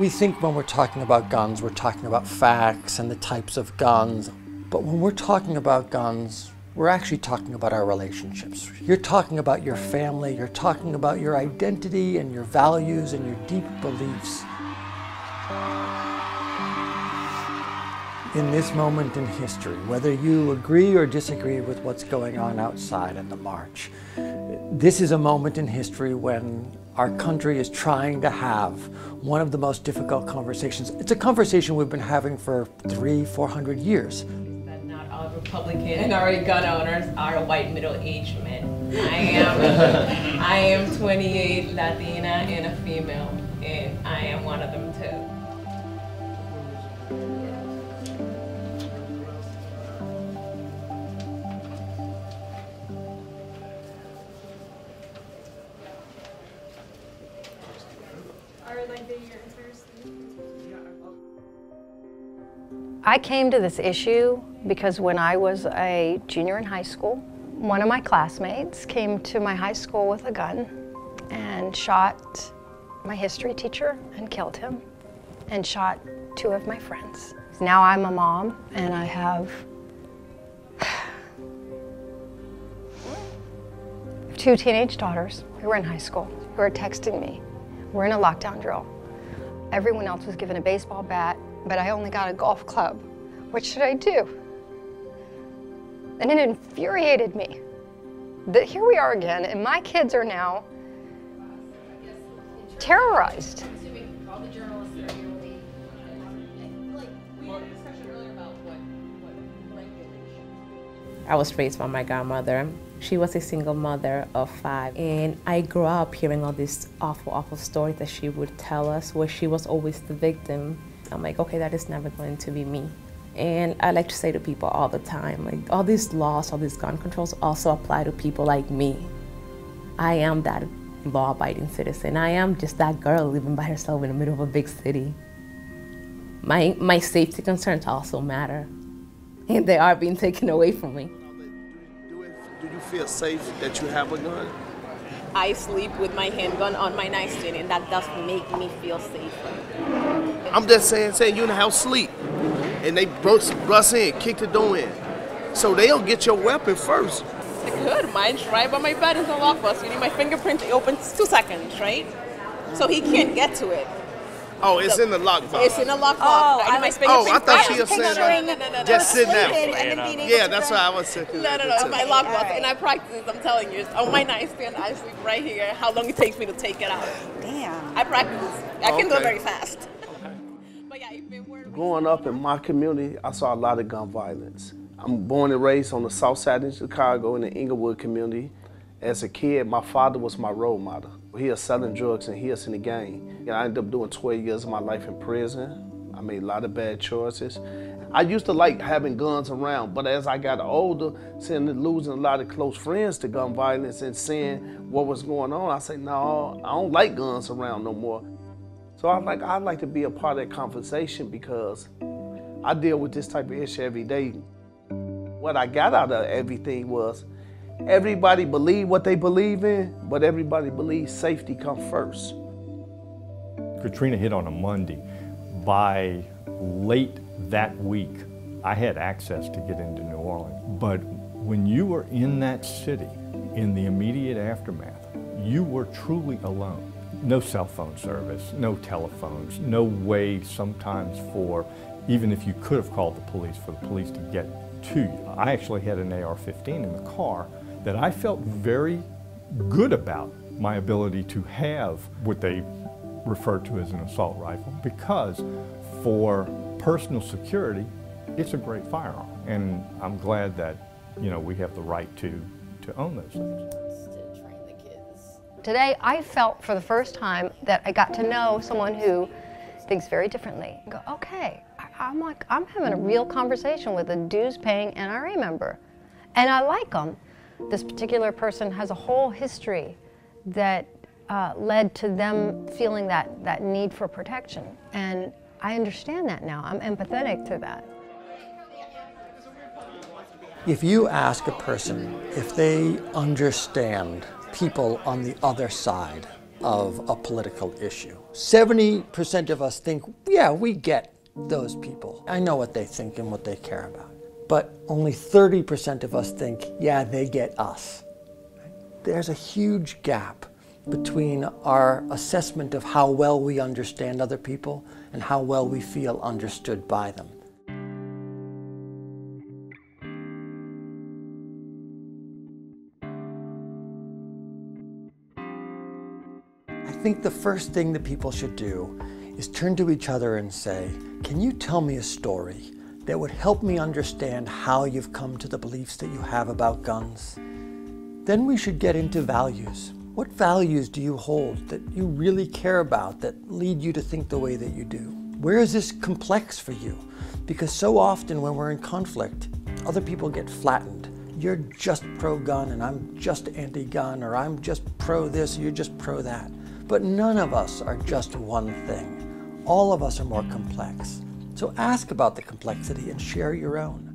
We think when we're talking about guns, we're talking about facts and the types of guns. But when we're talking about guns, we're actually talking about our relationships. You're talking about your family, you're talking about your identity and your values and your deep beliefs. In this moment in history, whether you agree or disagree with what's going on outside in the march, this is a moment in history when our country is trying to have one of the most difficult conversations. It's a conversation we've been having for 300-400 years. That not all Republican or gun owners are white middle-aged men. I am 28, Latina, and a female, and I am one of them too. I came to this issue because when I was a junior in high school, one of my classmates came to my high school with a gun and shot my history teacher and killed him, and shot 2 of my friends. Now I'm a mom and I have 2 teenage daughters who are in high school, who are texting me. We're in a lockdown drill. Everyone else was given a baseball bat, but I only got a golf club. What should I do? And it infuriated me that here we are again, and my kids are now terrorized. I was raised by my grandmother. She was a single mother of 5, and I grew up hearing all these awful, awful stories that she would tell us where she was always the victim. I'm like, okay, that is never going to be me. And I like to say to people all the time, like, all these laws, all these gun controls also apply to people like me. I am that law-abiding citizen. I am just that girl living by herself in the middle of a big city. My safety concerns also matter, and they are being taken away from me. Do you feel safe that you have a gun? I sleep with my handgun on my nightstand, and that does make me feel safer. I'm just saying you in the house sleep, and they bust in, kick the door in. So they'll get your weapon first. I could. Mine's right by my bed in the lockbox. You need my fingerprint, it opens 2 seconds, right? So he can't get to it. Oh, it's in the lockbox. It's in the lockbox. I thought she was saying no. just sitting out. Yeah, that's what I was saying. No, my lockbox. And I practice, I'm telling you, on my nightstand, I sleep right here, how long it takes me to take it out. Damn. I practice. I can do it very fast. But yeah, growing up in my community, I saw a lot of gun violence. I'm born and raised on the south side in Chicago in the Inglewood community. As a kid, my father was my role model. He was selling drugs and he was in the gang. I ended up doing 12 years of my life in prison. I made a lot of bad choices. I used to like having guns around, but as I got older, losing a lot of close friends to gun violence and seeing what was going on, I said, no, I don't like guns around no more. So I'd like to be a part of that conversation because I deal with this type of issue every day. What I got out of everything was everybody believe what they believe in, but everybody believes safety comes first. Katrina hit on a Monday. By late that week, I had access to get into New Orleans. But when you were in that city, in the immediate aftermath, you were truly alone. No cell phone service, no telephones, no way sometimes for, even if you could have called the police, for the police to get to you. I actually had an AR-15 in the car that I felt very good about my ability to have what they refer to as an assault rifle, because for personal security, it's a great firearm. And I'm glad that, we have the right to own those things. Today, I felt for the first time that I got to know someone who thinks very differently. Go, okay, I'm having a real conversation with a dues-paying NRA member, and I like them. This particular person has a whole history that led to them feeling that need for protection. And I understand that now. I'm empathetic to that. If you ask a person if they understand people on the other side, of a political issue. 70% of us think, yeah, we get those people. I know what they think and what they care about. But only 30% of us think, yeah, they get us. There's a huge gap between our assessment of how well we understand other people and how well we feel understood by them. I think the first thing that people should do is turn to each other and say, can you tell me a story that would help me understand how you've come to the beliefs that you have about guns? Then we should get into values. What values do you hold that you really care about, that lead you to think the way that you do? Where is this complex for you? Because so often when we're in conflict, other people get flattened. You're just pro-gun and I'm just anti-gun, or I'm just pro this, you're just pro that. But none of us are just one thing. All of us are more complex. So ask about the complexity and share your own.